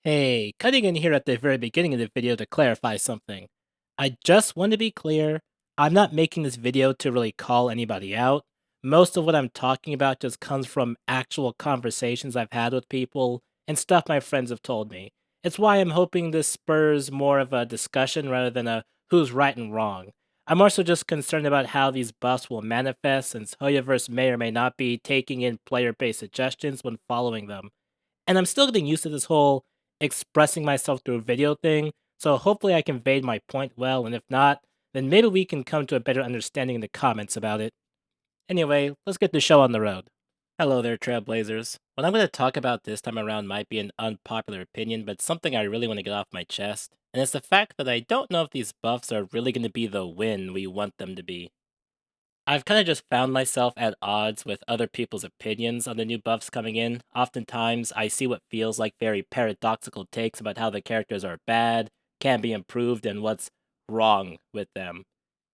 Hey, cutting in here at the very beginning of the video to clarify something. I just want to be clear, I'm not making this video to really call anybody out. Most of what I'm talking about just comes from actual conversations I've had with people and stuff my friends have told me. It's why I'm hoping this spurs more of a discussion rather than a who's right and wrong. I'm also just concerned about how these buffs will manifest since Hoyoverse may or may not be taking in player-based suggestions when following them. And I'm still getting used to this whole expressing myself through a video thing, so hopefully I conveyed my point well, and if not, then maybe we can come to a better understanding in the comments about it. Anyway, let's get the show on the road. Hello there, Trailblazers. What I'm going to talk about this time around might be an unpopular opinion, but something I really want to get off my chest, and it's the fact that I don't know if these buffs are really going to be the win we want them to be. I've kind of just found myself at odds with other people's opinions on the new buffs coming in. Oftentimes, I see what feels like very paradoxical takes about how the characters are bad, can be improved, and what's wrong with them.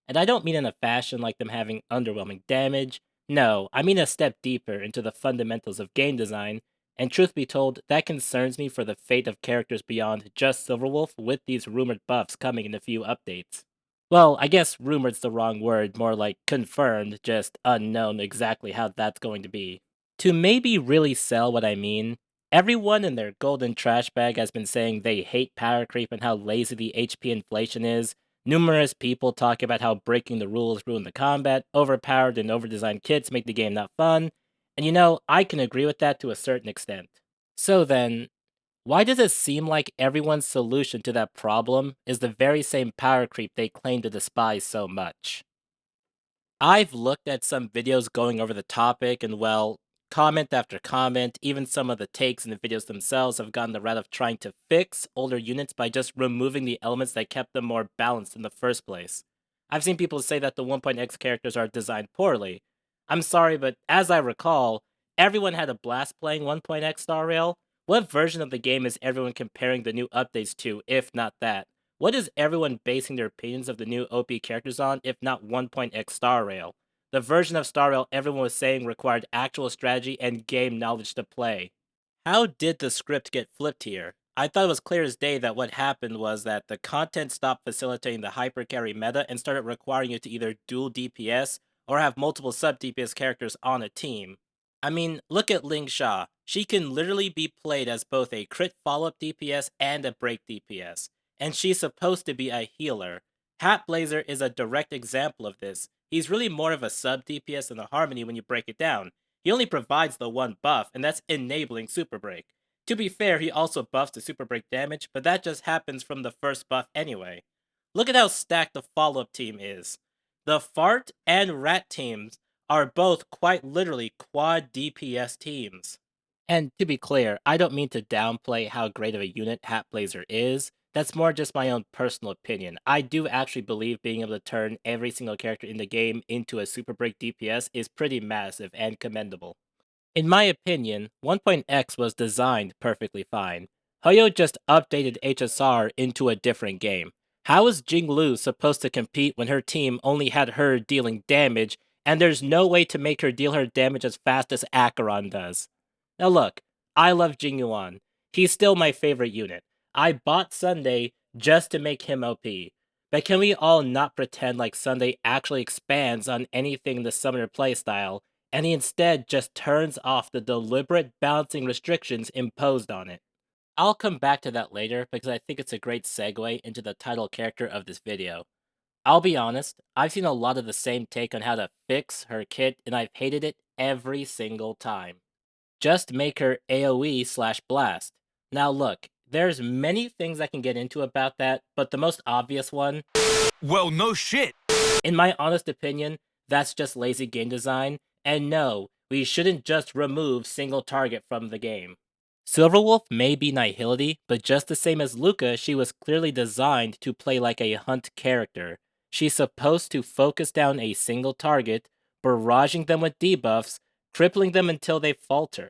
And I don't mean in a fashion like them having underwhelming damage. No, I mean a step deeper into the fundamentals of game design. And truth be told, that concerns me for the fate of characters beyond just Silverwolf with these rumored buffs coming in a few updates. Well, I guess rumored's the wrong word, more like confirmed, just unknown exactly how that's going to be. To maybe really sell what I mean, everyone in their golden trash bag has been saying they hate power creep and how lazy the HP inflation is. Numerous people talk about how breaking the rules ruin the combat, overpowered and overdesigned kits make the game not fun, and I can agree with that to a certain extent. So then, why does it seem like everyone's solution to that problem is the very same power creep they claim to despise so much? I've looked at some videos going over the topic, and well, comment after comment, even some of the takes in the videos themselves have gone the route of trying to fix older units by just removing the elements that kept them more balanced in the first place. I've seen people say that the 1.x characters are designed poorly. I'm sorry, but as I recall, everyone had a blast playing 1.x Star Rail. What version of the game is everyone comparing the new updates to, if not that? What is everyone basing their opinions of the new OP characters on, if not 1.x Star Rail? The version of Star Rail everyone was saying required actual strategy and game knowledge to play. How did the script get flipped here? I thought it was clear as day that what happened was that the content stopped facilitating the hypercarry meta and started requiring you to either dual DPS or have multiple sub DPS characters on a team. I mean, look at Ling Sha. She can literally be played as both a crit follow-up DPS and a break DPS, and she's supposed to be a healer. Hat Blazer is a direct example of this. He's really more of a sub DPS than a Harmony when you break it down. He only provides the one buff, and that's enabling Super Break. To be fair, he also buffs the Super Break damage, but that just happens from the first buff anyway. Look at how stacked the follow-up team is. The Fart and Rat teams are both quite literally quad DPS teams. And to be clear, I don't mean to downplay how great of a unit Hat Blazer is. That's more just my own personal opinion. I do actually believe being able to turn every single character in the game into a Super Break DPS is pretty massive and commendable. In my opinion, 1.x was designed perfectly fine. Hoyo just updated HSR into a different game. How is Jinglu supposed to compete when her team only had her dealing damage, and there's no way to make her deal her damage as fast as Acheron does? Now look, I love Jing Yuan. He's still my favorite unit. I bought Sunday just to make him OP. But can we all not pretend like Sunday actually expands on anything in the summoner playstyle, and he instead just turns off the deliberate balancing restrictions imposed on it? I'll come back to that later because I think it's a great segue into the title character of this video. I'll be honest, I've seen a lot of the same take on how to fix her kit, and I've hated it every single time. Just make her AoE/blast. Now look, there's many things I can get into about that, but the most obvious one, Well, no shit. in my honest opinion, that's just lazy game design, and no, we shouldn't just remove single target from the game. Silverwolf may be Nihility, but just the same as Luca, she was clearly designed to play like a hunt character. She's supposed to focus down a single target, barraging them with debuffs, crippling them until they falter.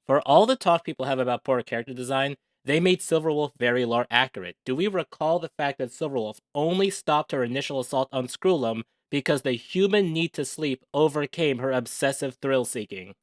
For all the talk people have about poor character design, they made Silverwolf very lore accurate. Do we recall the fact that Silverwolf only stopped her initial assault on Skrullum because the human need to sleep overcame her obsessive thrill seeking?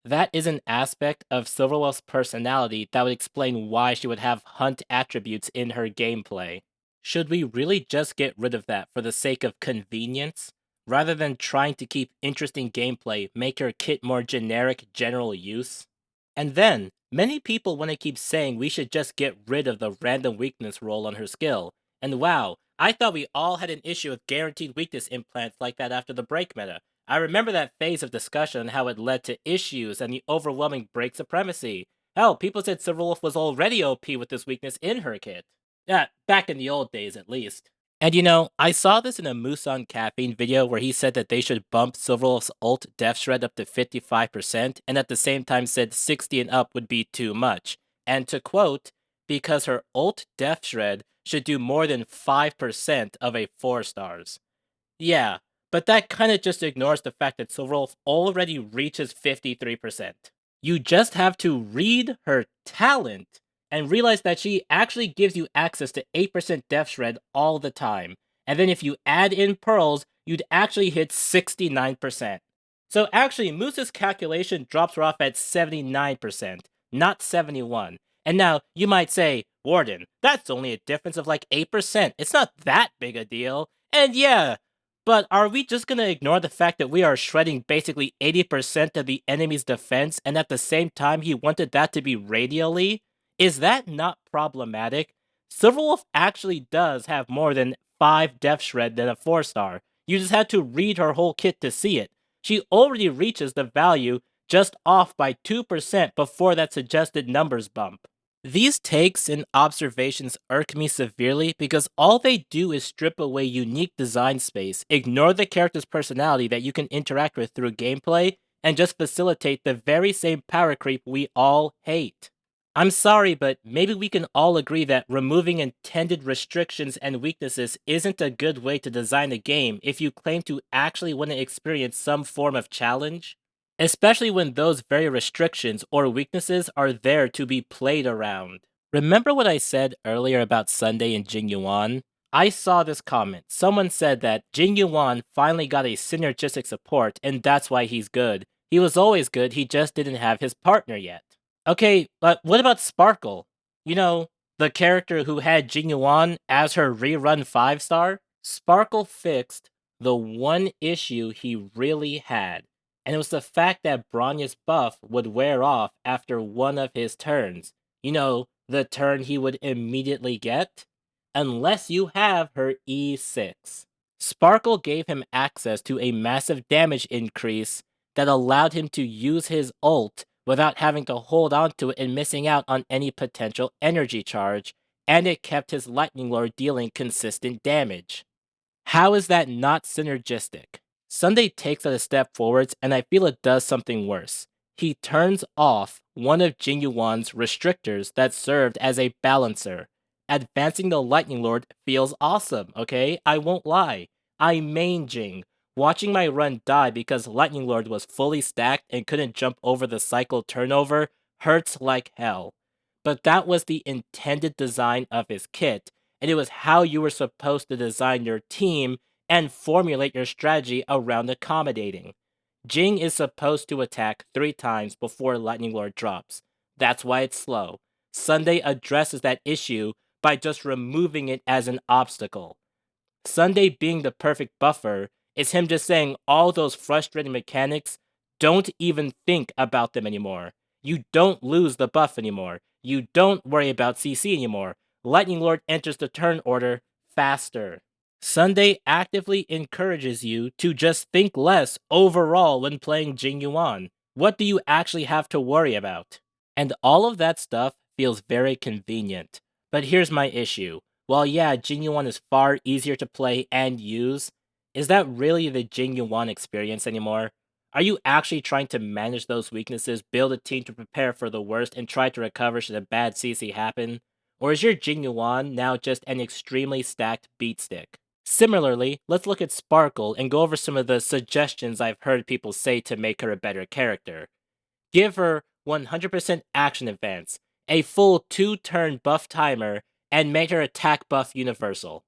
That is an aspect of Silverwolf's personality that would explain why she would have hunt attributes in her gameplay. Should we really just get rid of that for the sake of convenience? Rather than trying to keep interesting gameplay, make her kit more generic general use? And then, many people want to keep saying we should just get rid of the random weakness roll on her skill. And wow, I thought we all had an issue with guaranteed weakness implants like that after the break meta. I remember that phase of discussion and how it led to issues and the overwhelming break supremacy. Hell, people said Silverwolf was already OP with this weakness in her kit. Yeah, back in the old days at least. And I saw this in a Musan Caffeine video where he said that they should bump Silverwolf's ult Death Shred up to 55%, and at the same time said 60 and up would be too much. And to quote, because her ult Death Shred should do more than 5% of a 4 stars. Yeah, but that kind of just ignores the fact that Silverwolf already reaches 53%. You just have to read her talent and realize that she actually gives you access to 8% Death Shred all the time. And then if you add in pearls, you'd actually hit 69%. So actually, Moose's calculation drops her off at 79%, not 71. And now you might say, Warden, that's only a difference of like 8%. It's not that big a deal. And yeah, but are we just gonna ignore the fact that we are shredding basically 80% of the enemy's defense, and at the same time he wanted that to be radially? Is that not problematic? Silverwolf actually does have more than 5 Death Shred than a 4-star. You just had to read her whole kit to see it. She already reaches the value just off by 2% before that suggested numbers bump. These takes and observations irk me severely because all they do is strip away unique design space, ignore the character's personality that you can interact with through gameplay, and just facilitate the very same power creep we all hate. I'm sorry, but maybe we can all agree that removing intended restrictions and weaknesses isn't a good way to design a game if you claim to actually want to experience some form of challenge. Especially when those very restrictions or weaknesses are there to be played around. Remember what I said earlier about Sunday and Jing Yuan? I saw this comment. Someone said that Jing Yuan finally got a synergistic support and that's why he's good. He was always good, he just didn't have his partner yet. Okay, but what about Sparkle? You know, the character who had Jing Yuan as her rerun 5-star? Sparkle fixed the one issue he really had, and it was the fact that Bronya's buff would wear off after one of his turns. You know, the turn he would immediately get? Unless you have her E6. Sparkle gave him access to a massive damage increase that allowed him to use his ult without having to hold on to it and missing out on any potential energy charge, and it kept his Lightning Lord dealing consistent damage. How is that not synergistic? Sunday takes it a step forwards, and I feel it does something worse. He turns off one of Jing Yuan's restrictors that served as a balancer. Advancing the Lightning Lord feels awesome, okay? I won't lie. I main Jing. Watching my run die because Lightning Lord was fully stacked and couldn't jump over the cycle turnover hurts like hell. But that was the intended design of his kit, and it was how you were supposed to design your team and formulate your strategy around accommodating. Jing is supposed to attack 3 times before Lightning Lord drops. That's why it's slow. Sunday addresses that issue by just removing it as an obstacle. Sunday being the perfect buffer is him just saying all those frustrating mechanics, don't even think about them anymore. You don't lose the buff anymore. You don't worry about CC anymore. Lightning Lord enters the turn order faster. Sunday actively encourages you to just think less overall when playing Jing Yuan. What do you actually have to worry about? And all of that stuff feels very convenient. But here's my issue. While yeah, Jing Yuan is far easier to play and use, is that really the Jing Yuan experience anymore? Are you actually trying to manage those weaknesses, build a team to prepare for the worst, and try to recover should a bad CC happen? Or is your Jing Yuan now just an extremely stacked beat stick? Similarly, let's look at Sparkle and go over some of the suggestions I've heard people say to make her a better character. Give her 100% action advance, a full 2-turn buff timer, and make her attack buff universal.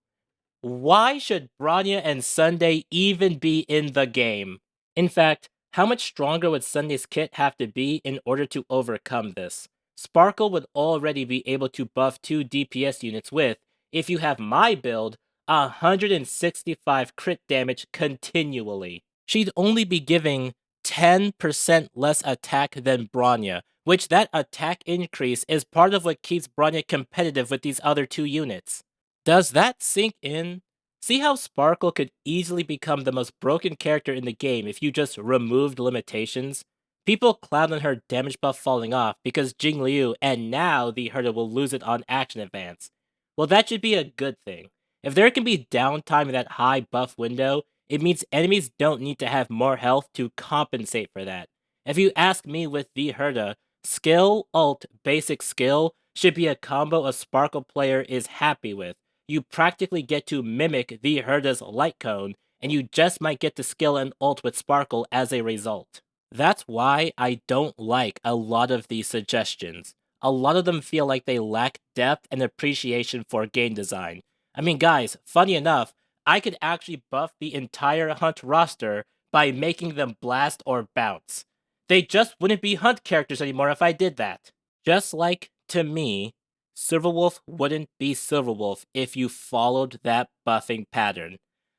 Why should Bronya and Sunday even be in the game? In fact, How much stronger would Sunday's kit have to be in order to overcome this? Sparkle would already be able to buff 2 DPS units with, if you have my build, 165 crit damage continually. She'd only be giving 10% less attack than Bronya, which that attack increase is part of what keeps Bronya competitive with these other two units. Does that sink in? See how Sparkle could easily become the most broken character in the game if you just removed limitations? People clown on her damage buff falling off because Jing Liu and now the Herder will lose it on action advance. Well, that should be a good thing. If there can be downtime in that high buff window, it means enemies don't need to have more health to compensate for that. If you ask me with the Herda, skill, ult, basic skill should be a combo a Sparkle player is happy with. You practically get to mimic the Herda's light cone, and you just might get to skill and ult with Sparkle as a result. That's why I don't like a lot of these suggestions. A lot of them feel like they lack depth and appreciation for game design. I mean, guys, funny enough, I could actually buff the entire Hunt roster by making them blast or bounce. They just wouldn't be Hunt characters anymore if I did that. Just like, to me, Silverwolf wouldn't be Silverwolf if you followed that buffing pattern.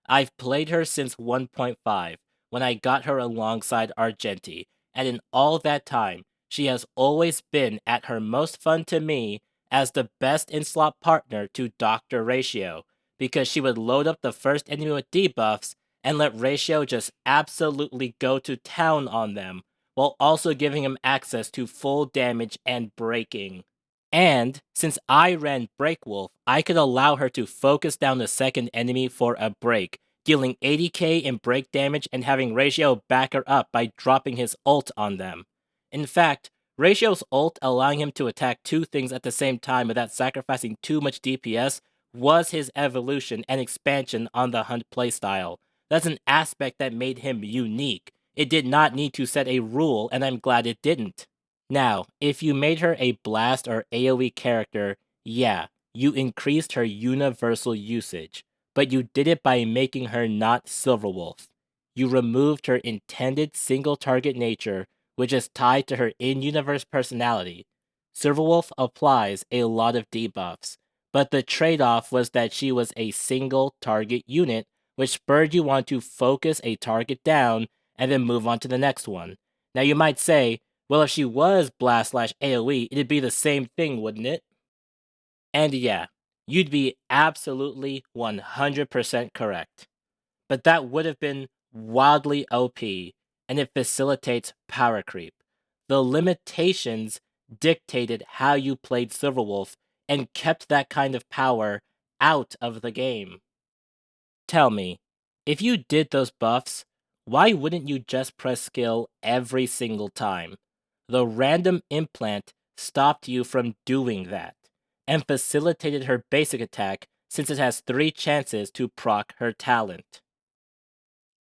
I've played her since 1.5, when I got her alongside Argenti, and in all that time, she has always been at her most fun to me as the best in-slot partner to Dr. Ratio, because she would load up the first enemy with debuffs and let Ratio just absolutely go to town on them, while also giving him access to full damage and breaking. And since I ran Breakwolf, I could allow her to focus down the second enemy for a break, dealing 80k in break damage and having Ratio back her up by dropping his ult on them. In fact, Ratio's ult allowing him to attack two things at the same time without sacrificing too much DPS was his evolution and expansion on the Hunt playstyle. That's an aspect that made him unique. It did not need to set a rule, and I'm glad it didn't. Now, if you made her a blast or AoE character, yeah, you increased her universal usage, but you did it by making her not Silverwolf. You removed her intended single target nature, which is tied to her in-universe personality. Silverwolf applies a lot of debuffs, but the trade-off was that she was a single target unit, which spurred you on to focus a target down and then move on to the next one. Now you might say, well, if she was blast slash AoE, it'd be the same thing, wouldn't it? And yeah, you'd be absolutely 100% correct. But that would have been wildly OP, and it facilitates power creep. The limitations dictated how you played Silverwolf and kept that kind of power out of the game. Tell me, if you did those buffs, why wouldn't you just press skill every single time? The random implant stopped you from doing that, and facilitated her basic attack since it has 3 chances to proc her talent.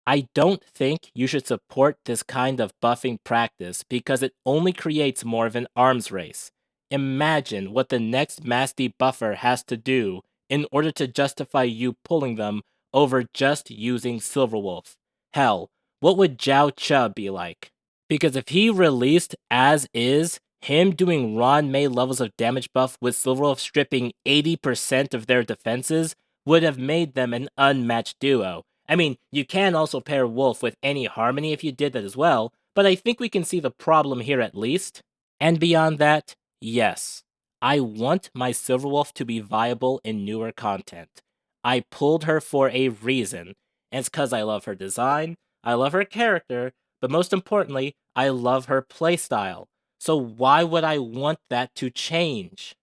I don't think you should support this kind of buffing practice because it only creates more of an arms race. Imagine what the next mass debuffer has to do in order to justify you pulling them over just using Silverwolf. Hell, what would Zhao Che be like? Because if he released as is, him doing Ruan Mei levels of damage buff with Silverwolf stripping 80% of their defenses would have made them an unmatched duo. I mean, you can also pair Wolf with any Harmony if you did that as well, but I think we can see the problem here at least. And beyond that, yes, I want my Silverwolf to be viable in newer content. I pulled her for a reason, and it's because I love her design, I love her character, but most importantly, I love her playstyle. So why would I want that to change?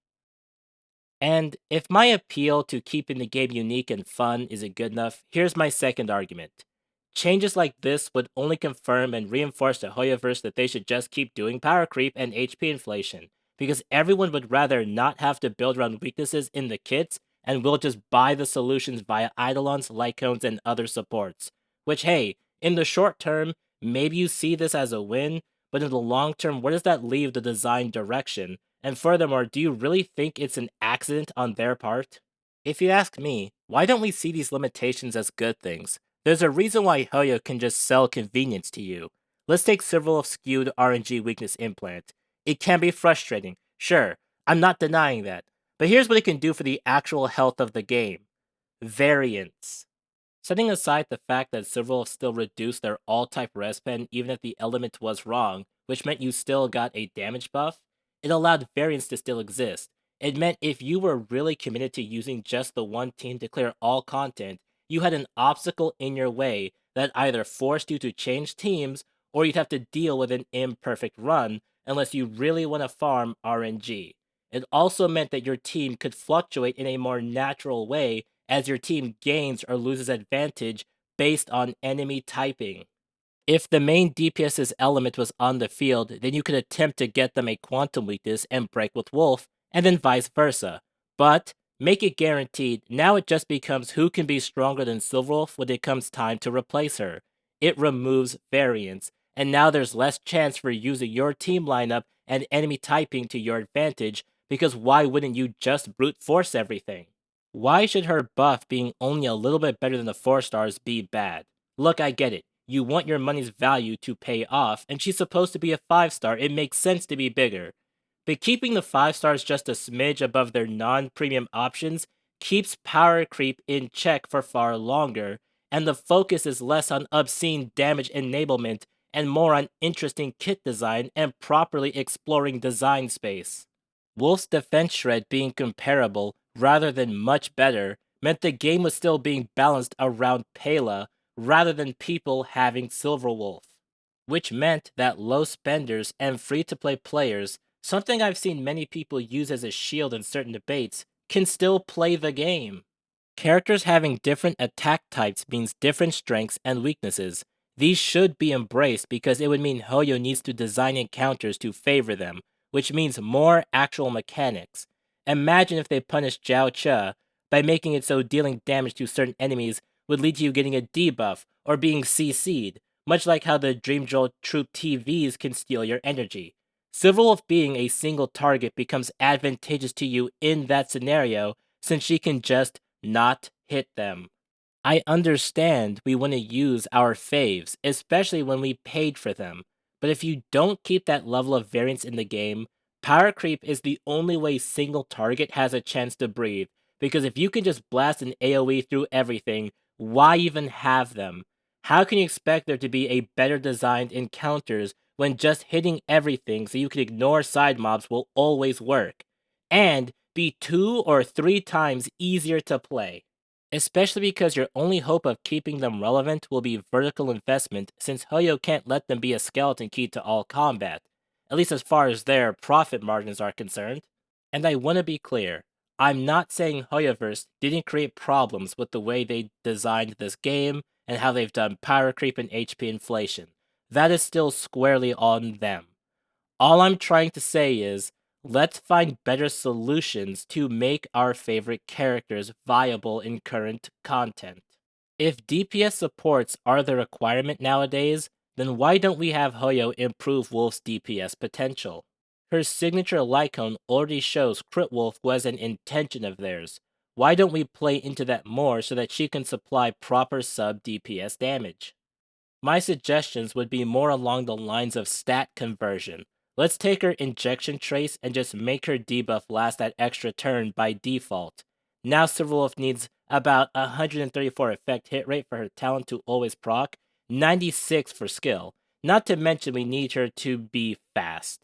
And if my appeal to keeping the game unique and fun isn't good enough, here's my second argument. Changes like this would only confirm and reinforce the Hoyoverse that they should just keep doing power creep and HP inflation, because everyone would rather not have to build around weaknesses in the kits and will just buy the solutions via Eidolons, Lycones, and other supports. Which, hey, in the short term, maybe you see this as a win, but in the long term, where does that leave the design direction? And furthermore, do you really think it's an accident on their part? If you ask me, why don't we see these limitations as good things? There's a reason why Hoyo can just sell convenience to you. Let's take Silverwolf's skewed RNG weakness implant. It can be frustrating, sure, I'm not denying that, but here's what it can do for the actual health of the game. Variance. Setting aside the fact that Silverwolf still reduced their all-type res pen even if the element was wrong, which meant you still got a damage buff, it allowed variance to still exist. It meant if you were really committed to using just the one team to clear all content, you had an obstacle in your way that either forced you to change teams or you'd have to deal with an imperfect run unless you really want to farm RNG. It also meant that your team could fluctuate in a more natural way as your team gains or loses advantage based on enemy typing. If the main DPS's element was on the field, then you could attempt to get them a quantum weakness and break with Wolf, and then vice versa. But make it guaranteed, now it just becomes who can be stronger than Silverwolf when it comes time to replace her. It removes variance, and now there's less chance for using your team lineup and enemy typing to your advantage, because why wouldn't you just brute force everything? Why should her buff being only a little bit better than the 4 stars be bad? Look, I get it. You want your money's value to pay off, and she's supposed to be a 5-star. It makes sense to be bigger. But keeping the 5 stars just a smidge above their non-premium options keeps power creep in check for far longer, and the focus is less on obscene damage enablement and more on interesting kit design and properly exploring design space. Wolf's defense shred being comparable rather than much better meant the game was still being balanced around Pela rather than people having Silverwolf, which meant that low spenders and free-to-play players, something I've seen many people use as a shield in certain debates, can still play the game. Characters having different attack types means different strengths and weaknesses. These should be embraced because it would mean Hoyo needs to design encounters to favor them, which means more actual mechanics. Imagine if they punished Jiao Che by making it so dealing damage to certain enemies would lead to you getting a debuff or being CC'd, much like how the Dream Jolt Troop TVs can steal your energy. Silverwolf being a single target becomes advantageous to you in that scenario since she can just not hit them. I understand we want to use our faves, especially when we paid for them. But if you don't keep that level of variance in the game, power creep is the only way single target has a chance to breathe. Because if you can just blast an AoE through everything, why even have them? How can you expect there to be a better designed encounters when just hitting everything so you can ignore side mobs will always work? And be 2 or 3 times easier to play. Especially because your only hope of keeping them relevant will be vertical investment, since Hoyo can't let them be a skeleton key to all combat, at least as far as their profit margins are concerned. And I want to be clear, I'm not saying Hoyoverse didn't create problems with the way they designed this game and how they've done power creep and HP inflation. That is still squarely on them. All I'm trying to say is, let's find better solutions to make our favorite characters viable in current content. If DPS supports are the requirement nowadays, then why don't we have Hoyo improve Wolf's DPS potential? Her signature Lycone already shows Crit Wolf was an intention of theirs. Why don't we play into that more so that she can supply proper sub DPS damage? My suggestions would be more along the lines of stat conversion. Let's take her injection trace and just make her debuff last that extra turn by default. Now Silverwolf needs about 134 effect hit rate for her talent to always proc, 96 for skill. Not to mention we need her to be fast.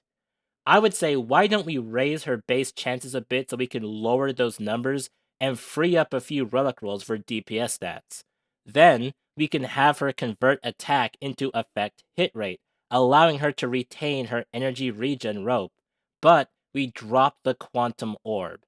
I would say, why don't we raise her base chances a bit so we can lower those numbers and free up a few relic rolls for DPS stats. Then, we can have her convert attack into effect hit rate, allowing her to retain her energy regen rope. But we drop the quantum orb.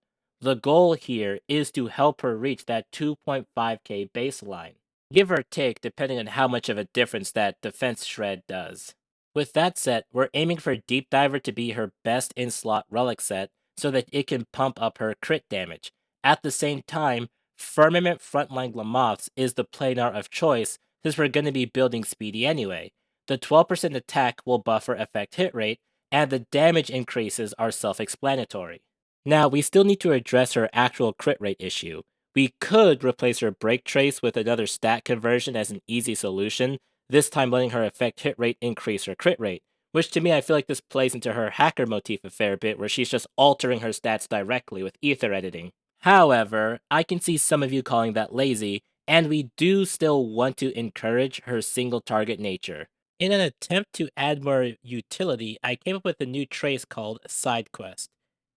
The goal here is to help her reach that 2.5k baseline, give or take depending on how much of a difference that defense shred does. With that set, we're aiming for Deep Diver to be her best in-slot relic set so that it can pump up her crit damage. At the same time, Firmament Frontline Glamoths is the planar of choice since we're going to be building speedy anyway. The 12% attack will buffer effect hit rate, and the damage increases are self-explanatory. Now, we still need to address her actual crit rate issue. We could replace her Break Trace with another stat conversion as an easy solution. this time letting her effect hit rate increase her crit rate, which to me I feel like this plays into her hacker motif a fair bit, where she's just altering her stats directly with ether editing. However, I can see some of you calling that lazy, and we do still want to encourage her single target nature. In an attempt to add more utility, I came up with a new trace called Side Quest.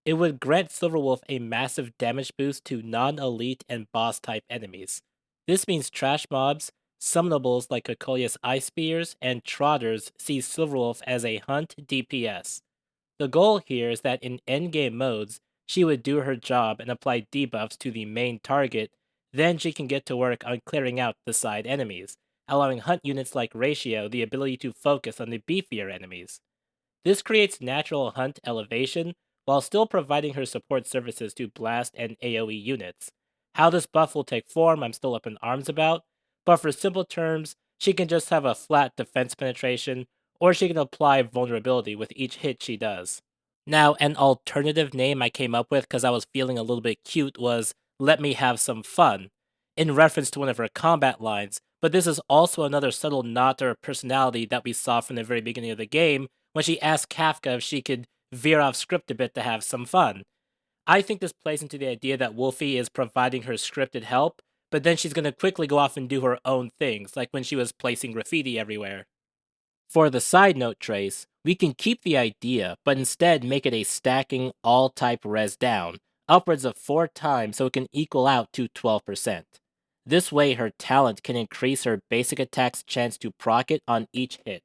It would grant Silverwolf a massive damage boost to non-elite and boss-type enemies. This means trash mobs, summonables like Cocollius Ice Spears, and Trotters see Silverwolf as a hunt DPS. The goal here is that in endgame modes, she would do her job and apply debuffs to the main target, then she can get to work on clearing out the side enemies, allowing hunt units like Ratio the ability to focus on the beefier enemies. This creates natural hunt elevation while still providing her support services to blast and AoE units. How this buff will take form, I'm still up in arms about, but for simple terms, she can just have a flat defense penetration, or she can apply vulnerability with each hit she does. Now, an alternative name I came up with because I was feeling a little bit cute was Let Me Have Some Fun, in reference to one of her combat lines, but this is also another subtle nod to her personality that we saw from the very beginning of the game when she asked Kafka if she could veer off script a bit to have some fun. I think this plays into the idea that Wolfie is providing her scripted help, but then she's going to quickly go off and do her own things, like when she was placing graffiti everywhere. For the side note trace, we can keep the idea, but instead make it a stacking all type res down, upwards of 4 times so it can equal out to 12%. This way her talent can increase her basic attack's chance to proc it on each hit.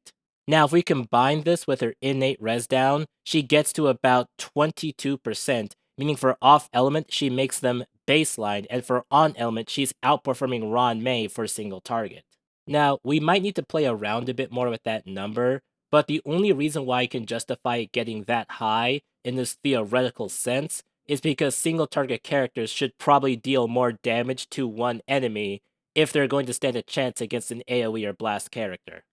Now if we combine this with her innate res down, she gets to about 22%, meaning for off element she makes them baseline, and for on element she's outperforming Ruan Mei for single target. Now, we might need to play around a bit more with that number, but the only reason why I can justify it getting that high in this theoretical sense is because single target characters should probably deal more damage to one enemy if they're going to stand a chance against an AoE or blast character.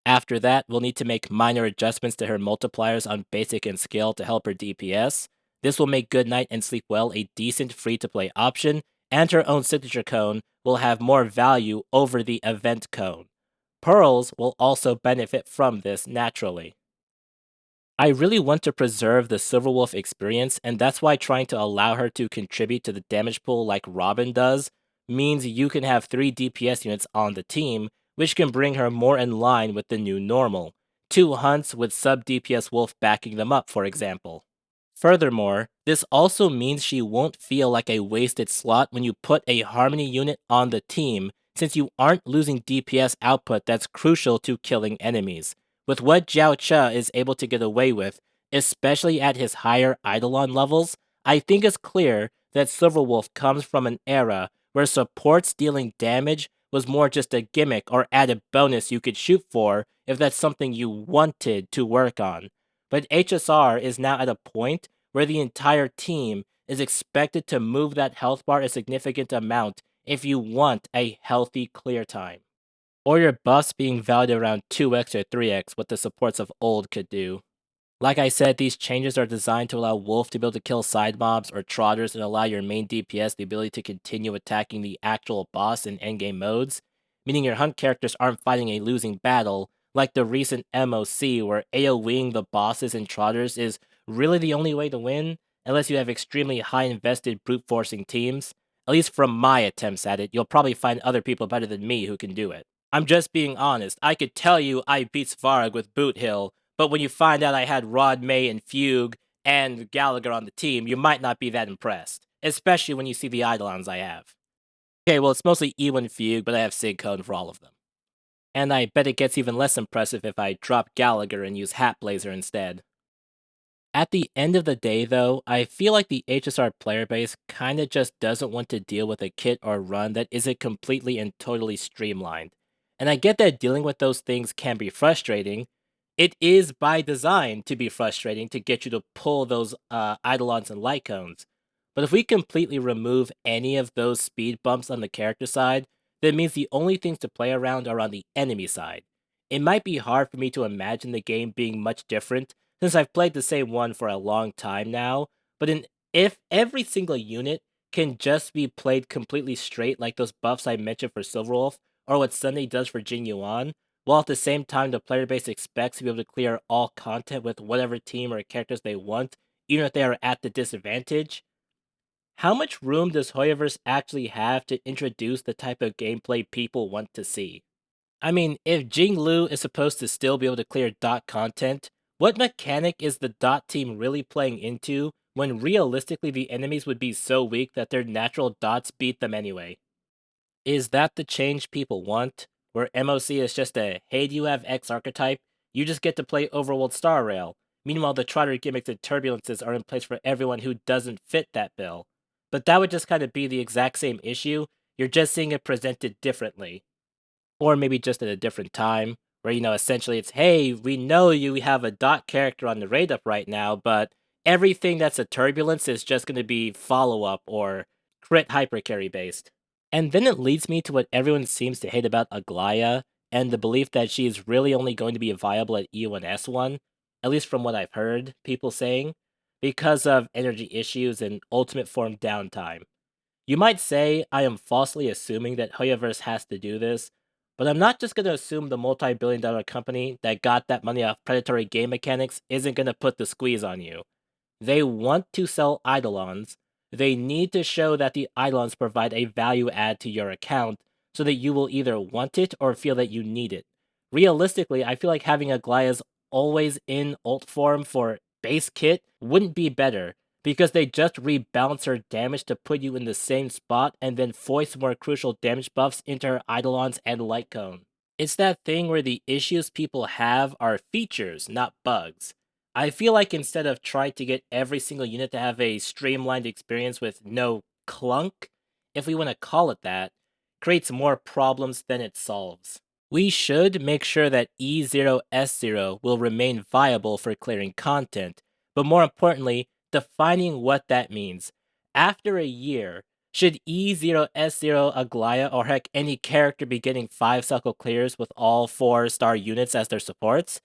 After that, we'll need to make minor adjustments to her multipliers on basic and skill to help her DPS. This will make Good Night and Sleep Well a decent free-to-play option, and her own signature cone will have more value over the event cone. Pearls will also benefit from this naturally. I really want to preserve the Silverwolf experience, and that's why trying to allow her to contribute to the damage pool like Robin does means you can have 3 DPS units on the team, which can bring her more in line with the new normal. 2 hunts with sub DPS Wolf backing them up, for example. Furthermore, this also means she won't feel like a wasted slot when you put a Harmony unit on the team, since you aren't losing DPS output that's crucial to killing enemies. With what Jiao Che is able to get away with, especially at his higher Eidolon levels, I think it's clear that Silverwolf comes from an era where supports dealing damage was more just a gimmick or added bonus you could shoot for if that's something you wanted to work on. But HSR is now at a point where the entire team is expected to move that health bar a significant amount if you want a healthy clear time. Or your buffs being valued around 2x or 3x what the supports of old could do. Like I said, these changes are designed to allow Wolf to be able to kill side mobs or trotters and allow your main DPS the ability to continue attacking the actual boss in endgame modes, meaning your hunt characters aren't fighting a losing battle, like the recent MOC where AoEing the bosses and trotters is really the only way to win, unless you have extremely high invested brute forcing teams. At least from my attempts at it, you'll probably find other people better than me who can do it. I'm just being honest. I could tell you I beat Svarg with Boot Hill, but when you find out I had Rod May and Fugue and Gallagher on the team, you might not be that impressed. Especially when you see the Eidolons I have. Okay, well, it's mostly E1 Fugue, but I have Sig Cone for all of them. And I bet it gets even less impressive if I drop Gallagher and use Hat Blazer instead. At the end of the day, though, I feel like the HSR player base kinda just doesn't want to deal with a kit or run that isn't completely and totally streamlined. And I get that dealing with those things can be frustrating. It is by design to be frustrating to get you to pull those Eidolons and light cones. But if we completely remove any of those speed bumps on the character side, that means the only things to play around are on the enemy side. It might be hard for me to imagine the game being much different since I've played the same one for a long time now, but if every single unit can just be played completely straight like those buffs I mentioned for Silverwolf, or what Sunday does for Jing Yuan, while at the same time the player base expects to be able to clear all content with whatever team or characters they want, even if they are at the disadvantage. How much room does Hoyoverse actually have to introduce the type of gameplay people want to see? I mean, if Jing Lu is supposed to still be able to clear dot content, what mechanic is the dot team really playing into when realistically the enemies would be so weak that their natural dots beat them anyway? Is that the change people want? Where MOC is just a, hey, do you have X archetype? You just get to play Overworld Star Rail. Meanwhile, the Trotter gimmicks and turbulences are in place for everyone who doesn't fit that bill. But that would just kind of be the exact same issue, you're just seeing it presented differently. Or maybe just at a different time, where, essentially it's, hey, we know you have a dot character on the raid up right now, but everything that's a turbulence is just going to be follow-up or crit hypercarry based. And then it leads me to what everyone seems to hate about Aglaya, and the belief that she is really only going to be viable at E1 S1, at least from what I've heard people saying, because of energy issues and ultimate form downtime. You might say I am falsely assuming that Hoyoverse has to do this, but I'm not just going to assume the multi-billion-dollar company that got that money off predatory game mechanics isn't going to put the squeeze on you. They want to sell Eidolons. They need to show that the Eidolons provide a value add to your account so that you will either want it or feel that you need it. Realistically, I feel like having Aglaya's always in ult form for base kit wouldn't be better because they just rebalance her damage to put you in the same spot and then foist more crucial damage buffs into her Eidolons and Light Cone. It's that thing where the issues people have are features, not bugs. I feel like instead of trying to get every single unit to have a streamlined experience with no clunk, if we want to call it that, creates more problems than it solves. We should make sure that E0S0 will remain viable for clearing content, but more importantly, defining what that means. After a year, should E0S0 Aglaya or heck any character be getting 5 cycle clears with all 4-star units as their supports?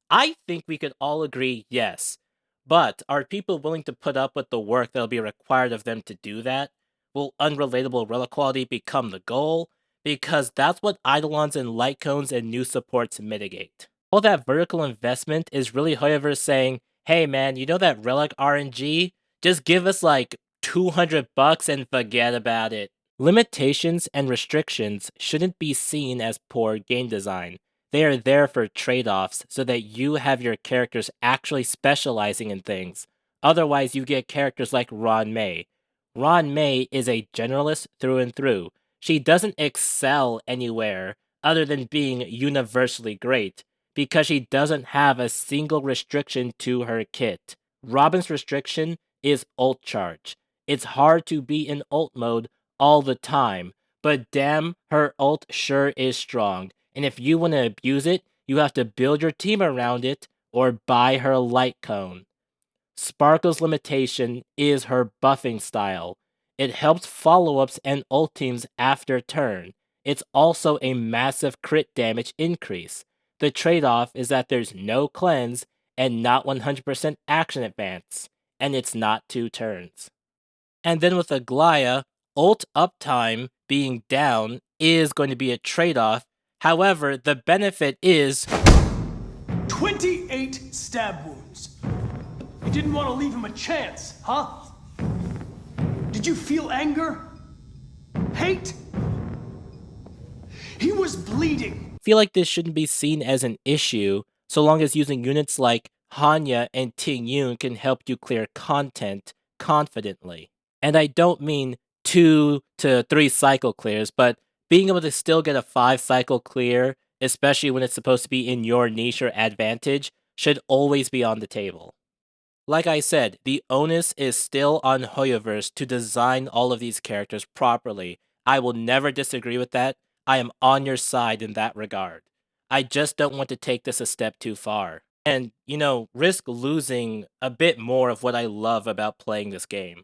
I think we could all agree yes. But are people willing to put up with the work that'll be required of them to do that? Will unrelatable relic quality become the goal? Because that's what Eidolons and light cones and new supports mitigate. All that vertical investment is really however saying, hey man, you know that relic RNG? Just give us like $200 and forget about it. Limitations and restrictions shouldn't be seen as poor game design. They are there for trade-offs so that you have your characters actually specializing in things. Otherwise, you get characters like Ruan Mei. Ruan Mei is a generalist through and through. She doesn't excel anywhere other than being universally great because she doesn't have a single restriction to her kit. Robin's restriction is ult charge. It's hard to be in ult mode all the time, but damn, her ult sure is strong. And if you want to abuse it, you have to build your team around it or buy her light cone. Sparkle's limitation is her buffing style. It helps follow-ups and ult teams after turn. It's also a massive crit damage increase. The trade-off is that there's no cleanse and not 100% action advance, and it's not 2 turns. And then with Aglaya, ult uptime being down is going to be a trade-off. However, the benefit is 28 stab wounds. You didn't want to leave him a chance, huh? Did you feel anger? Hate? He was bleeding. Feel like this shouldn't be seen as an issue so long as using units like Hanya and Ting Yun can help you clear content confidently. And I don't mean 2 to 3 cycle clears, but being able to still get a 5 cycle clear, especially when it's supposed to be in your niche or advantage, should always be on the table. Like I said, the onus is still on Hoyoverse to design all of these characters properly. I will never disagree with that. I am on your side in that regard. I just don't want to take this a step too far. And, risk losing a bit more of what I love about playing this game.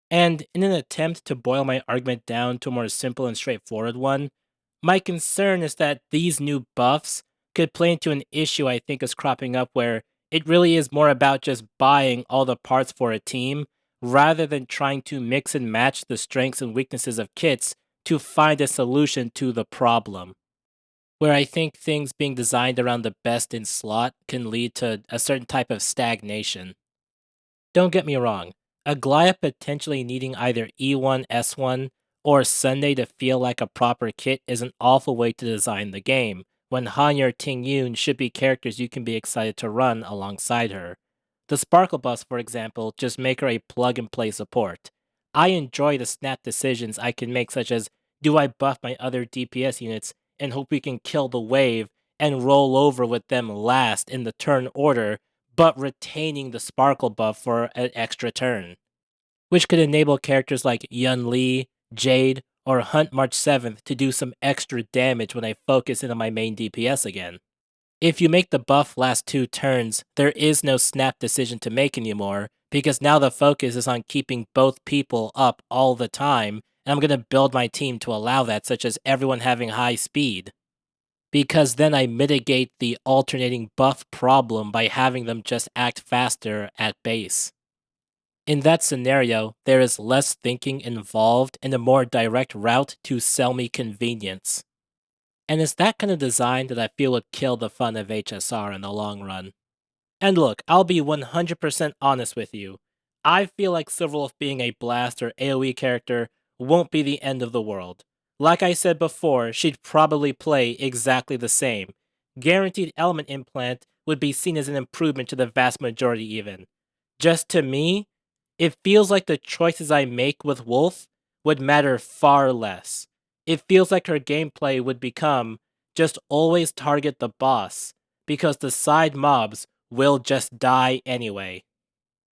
And in an attempt to boil my argument down to a more simple and straightforward one, my concern is that these new buffs could play into an issue I think is cropping up where it really is more about just buying all the parts for a team rather than trying to mix and match the strengths and weaknesses of kits to find a solution to the problem. Where I think things being designed around the best in slot can lead to a certain type of stagnation. Don't get me wrong, Aglaia potentially needing either E1 S1 or Sunday to feel like a proper kit is an awful way to design the game, when Hanya or Ting Yun should be characters you can be excited to run alongside her. The Sparkle buffs, for example, just make her a plug-and-play support. I enjoy the snap decisions I can make, such as, do I buff my other DPS units and hope we can kill the wave and roll over with them last in the turn order, but retaining the Sparkle buff for an extra turn, which could enable characters like Yun Li, Jade, or Hunt March 7th to do some extra damage when I focus in on my main DPS again. If you make the buff last 2 turns, there is no snap decision to make anymore, because now the focus is on keeping both people up all the time, and I'm going to build my team to allow that, such as everyone having high speed. Because then I mitigate the alternating buff problem by having them just act faster at base. In that scenario, there is less thinking involved and a more direct route to sell me convenience. And it's that kind of design that I feel would kill the fun of HSR in the long run. And look, I'll be 100% honest with you. I feel like Silverwolf being a blast or AoE character won't be the end of the world. Like I said before, she'd probably play exactly the same. Guaranteed element implant would be seen as an improvement to the vast majority even. Just to me, it feels like the choices I make with Wolf would matter far less. It feels like her gameplay would become just always target the boss, because the side mobs will just die anyway.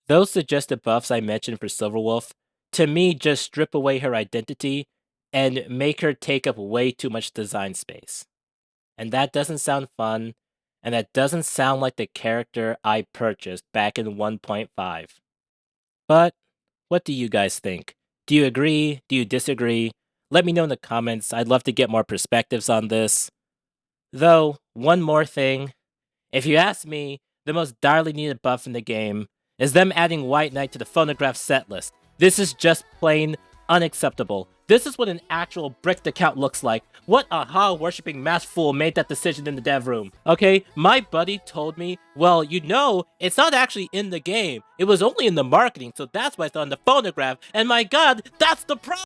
Those suggested buffs I mentioned for Silverwolf, to me just strip away her identity and make her take up way too much design space. And that doesn't sound fun, and that doesn't sound like the character I purchased back in 1.5. But what do you guys think? Do you agree? Do you disagree? Let me know in the comments. I'd love to get more perspectives on this. Though, one more thing. If you ask me, the most direly needed buff in the game is them adding White Knight to the phonograph set list. This is just plain unacceptable. This is what an actual bricked account looks like. What aha worshipping mass fool made that decision in the dev room? Okay, my buddy told me, well, you know, it's not actually in the game. It was only in the marketing, so that's why it's on the phonograph. And my god, that's the problem!